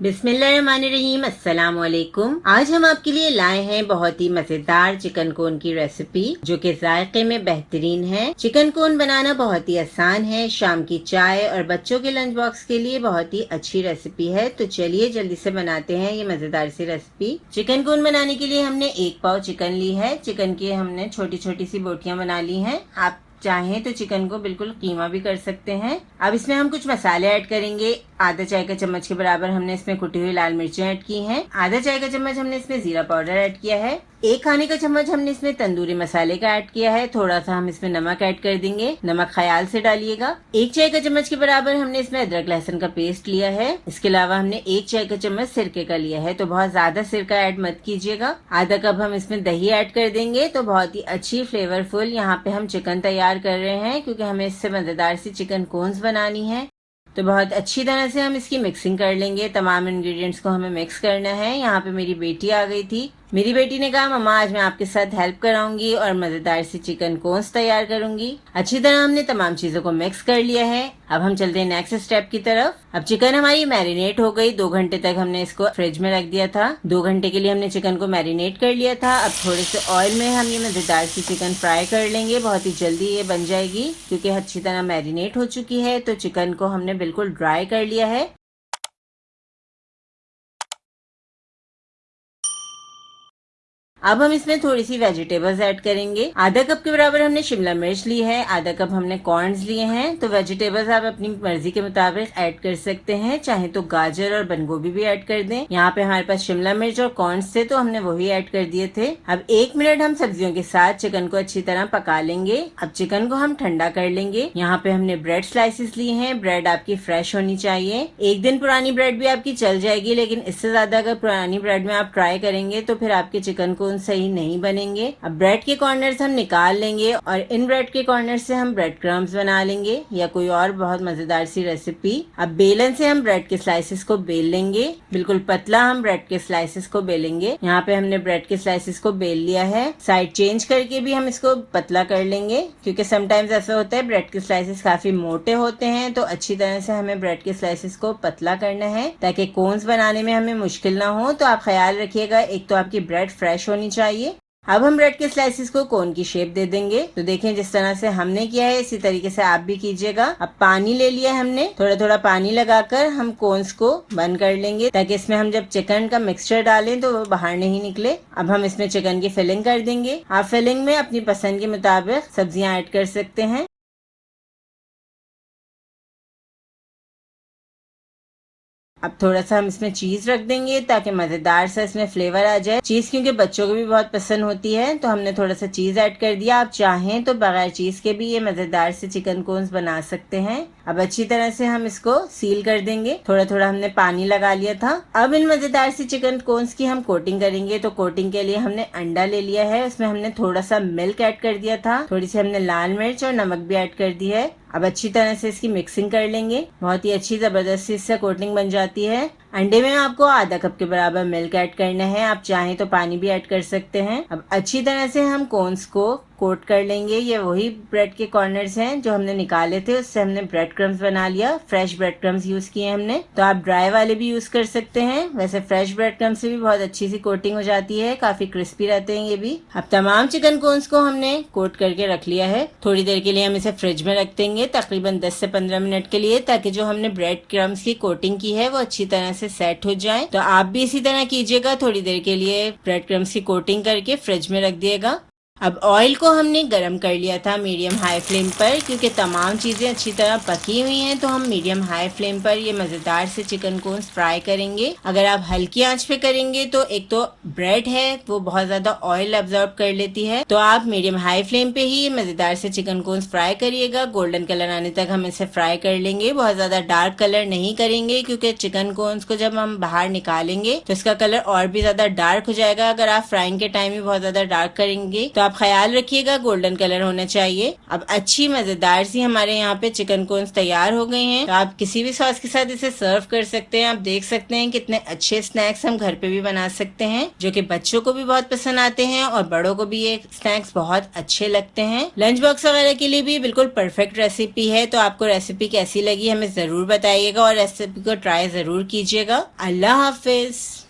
बिस्मिल्लाहिर्रहमानिर्रहीम, अस्सलाम वालेकुम। आज हम आपके लिए लाए हैं बहुत ही मजेदार चिकन कोन की रेसिपी जो कि जायके में बेहतरीन है। चिकन कोन बनाना बहुत ही आसान है, शाम की चाय और बच्चों के लंच बॉक्स के लिए बहुत ही अच्छी रेसिपी है। तो चलिए जल्दी से बनाते हैं ये मजेदार सी रेसिपी। चिकन कोन बनाने के लिए हमने 1 पाव चिकन ली है। चिकन की हमने छोटी छोटी सी बोटियां बना ली हैं। आप चाहें तो चिकन को बिल्कुल कीमा भी कर सकते हैं। अब इसमें हम कुछ मसाले ऐड करेंगे। आधा चाय का चम्मच के बराबर हमने इसमें कुटी हुई लाल मिर्चें ऐड की हैं। आधा चाय का चम्मच हमने इसमें जीरा पाउडर ऐड किया है। 1 खाने का चम्मच हमने इसमें तंदूरी मसाले का ऐड किया है। थोड़ा सा हम इसमें नमक ऐड कर देंगे, नमक ख्याल से डालिएगा। 1 चाय का चम्मच के बराबर हमने इसमें अदरक लहसुन का पेस्ट लिया है। इसके अलावा हमने 1 चाय का चम्मच सिरके का लिया है, तो बहुत ज्यादा सिरका ऐड मत कीजिएगा। आधा कप हम इसमें दही ऐड कर देंगे, तो बहुत ही अच्छी फ्लेवरफुल यहाँ पे हम चिकन तैयार कर रहे हैं, क्योंकि हमें इससे मजेदार सी चिकन कोन्स बनानी है। तो बहुत अच्छी तरह से हम इसकी मिक्सिंग कर लेंगे। तमाम इंग्रेडिएंट्स को हमें मिक्स करना है। यहाँ पे मेरी बेटी आ गई थी। मेरी बेटी ने कहा, मम्मा आज मैं आपके साथ हेल्प कराऊंगी और मजेदार सी चिकन कोन्स तैयार करूंगी। अच्छी तरह हमने तमाम चीजों को मिक्स कर लिया है। अब हम चलते हैं नेक्स्ट स्टेप की तरफ। अब चिकन हमारी मैरिनेट हो गई। 2 घंटे तक हमने इसको फ्रिज में रख दिया था। 2 घंटे के लिए हमने चिकन को मैरिनेट कर लिया था। अब थोड़े से ऑयल में हम ये मजेदार सी चिकन फ्राई कर लेंगे। बहुत ही जल्दी ये बन जाएगी क्योंकि अच्छी तरह मैरिनेट हो चुकी है। तो चिकन को हमने बिल्कुल ड्राई कर लिया है। अब हम इसमें थोड़ी सी वेजिटेबल्स ऐड करेंगे। आधा कप के बराबर हमने शिमला मिर्च ली है। आधा कप हमने कॉर्न्स लिए हैं। तो वेजिटेबल्स आप अपनी मर्जी के मुताबिक ऐड कर सकते हैं, चाहे तो गाजर और बंद गोभी भी ऐड कर दें। यहाँ पे हमारे पास शिमला मिर्च और कॉर्न्स थे तो हमने वही ऐड कर दिए थे। अब 1 मिनट हम सब्जियों के साथ चिकन को अच्छी तरह पका लेंगे। अब चिकन को हम ठंडा कर लेंगे। यहाँ पे हमने ब्रेड स्लाइसिस लिए हैं। ब्रेड आपकी फ्रेश होनी चाहिए। 1 दिन पुरानी ब्रेड भी आपकी चल जाएगी, लेकिन इससे ज्यादा अगर पुरानी ब्रेड में आप ट्राई करेंगे तो फिर आपके चिकन को सही नहीं बनेंगे। अब ब्रेड के कॉर्नर्स हम निकाल लेंगे और इन ब्रेड के कॉर्नर से हम ब्रेड क्रम्स बना लेंगे या कोई और बहुत मजेदार सी रेसिपी। अब बेलन से हम ब्रेड के स्लाइसेस को बेल लेंगे। बिल्कुल पतला हम ब्रेड के स्लाइसेस को बेलेंगे। यहाँ पे हमने ब्रेड के स्लाइसेस को बेल लिया है। साइड चेंज करके भी हम इसको पतला कर लेंगे, क्योंकि समटाइम्स ऐसा होता है ब्रेड के स्लाइसेस काफी मोटे होते हैं। तो अच्छी तरह से हमें ब्रेड के स्लाइसेस को पतला करना है ताकि कोन्स बनाने में हमें मुश्किल ना हो। तो आप ख्याल रखिएगा, एक तो आपकी ब्रेड फ्रेश होनी चाहिए। अब हम ब्रेड के स्लाइसेस को कोन की शेप दे देंगे। तो देखें, जिस तरह से हमने किया है इसी तरीके से आप भी कीजिएगा। अब पानी ले लिया हमने, थोड़ा थोड़ा पानी लगाकर हम कोन्स को बंद कर लेंगे ताकि इसमें हम जब चिकन का मिक्सचर डालें तो वो बाहर नहीं निकले। अब हम इसमें चिकन की फिलिंग कर देंगे। आप फिलिंग में अपनी पसंद के मुताबिक सब्जियां ऐड कर सकते हैं। अब थोड़ा सा हम इसमें चीज रख देंगे ताकि मजेदार सा इसमें फ्लेवर आ जाए। चीज क्योंकि बच्चों को भी बहुत पसंद होती है, तो हमने थोड़ा सा चीज ऐड कर दिया। आप चाहें तो बगैर चीज के भी ये मजेदार से चिकन कोन्स बना सकते हैं। अब अच्छी तरह से हम इसको सील कर देंगे। थोड़ा थोड़ा हमने पानी लगा लिया था। अब इन मजेदार सी चिकन कोन्स की हम कोटिंग करेंगे। तो कोटिंग के लिए हमने अंडा ले लिया है। उसमें हमने थोड़ा सा मिल्क ऐड कर दिया था। थोड़ी सी हमने लाल मिर्च और नमक भी ऐड कर दी है। अब अच्छी तरह से इसकी मिक्सिंग कर लेंगे। बहुत ही अच्छी जबरदस्त इससे कोटिंग बन जाती है। अंडे में आपको आधा कप के बराबर मिल्क ऐड करना है। आप चाहें तो पानी भी ऐड कर सकते हैं। अब अच्छी तरह से हम कोन्स को कोट कर लेंगे। ये वही ब्रेड के कॉर्नर्स हैं जो हमने निकाले थे, उससे हमने ब्रेड क्रम्स बना लिया। फ्रेश ब्रेड क्रम्स यूज किए हमने, तो आप ड्राई वाले भी यूज कर सकते हैं। वैसे फ्रेश ब्रेड क्रम्स से भी बहुत अच्छी सी कोटिंग हो जाती है, काफी क्रिस्पी रहते हैं ये भी। अब तमाम चिकन कोन्स को हमने कोट करके रख लिया है। थोड़ी देर के लिए हम इसे फ्रिज में रख देंगे, तकरीबन 10 से 15 मिनट के लिए, ताकि जो हमने ब्रेड क्रम्स की कोटिंग की है वो अच्छी तरह से सेट हो जाए। तो आप भी इसी तरह कीजिएगा। थोड़ी देर के लिए ब्रेड क्रम्स की कोटिंग करके फ्रिज में रख दिएगा। अब ऑयल को हमने गरम कर लिया था मीडियम हाई फ्लेम पर, क्योंकि तमाम चीजें अच्छी तरह पकी हुई हैं। तो हम मीडियम हाई फ्लेम पर ये मजेदार से चिकन कोन्स फ्राई करेंगे। अगर आप हल्की आंच पे करेंगे तो एक तो ब्रेड है वो बहुत ज्यादा ऑयल अब्जॉर्ब कर लेती है। तो आप मीडियम हाई फ्लेम पे ही ये मजेदार से चिकन कोन्स फ्राई करिएगा। गोल्डन कलर आने तक हम इसे फ्राई कर लेंगे। बहुत ज्यादा डार्क कलर नहीं करेंगे, क्योंकि चिकन कोन्स को जब हम बाहर निकालेंगे तो इसका कलर और भी ज्यादा डार्क हो जाएगा। अगर आप फ्राइंग के टाइम भी बहुत ज्यादा डार्क करेंगे तो आप आप ख्याल रखिएगा गोल्डन कलर होना चाहिए। अब अच्छी मजेदार सी हमारे यहाँ पे चिकन कोन्स तैयार हो गए हैं। तो आप किसी भी सॉस के साथ इसे सर्व कर सकते हैं। आप देख सकते हैं कितने अच्छे स्नैक्स हम घर पे भी बना सकते हैं, जो कि बच्चों को भी बहुत पसंद आते हैं और बड़ों को भी ये स्नैक्स बहुत अच्छे लगते हैं। लंच बॉक्स वगैरह के लिए भी बिल्कुल परफेक्ट रेसिपी है। तो आपको रेसिपी कैसी लगी हमें जरूर बताइएगा और रेसिपी को ट्राई जरूर कीजिएगा। अल्लाह हाफिज।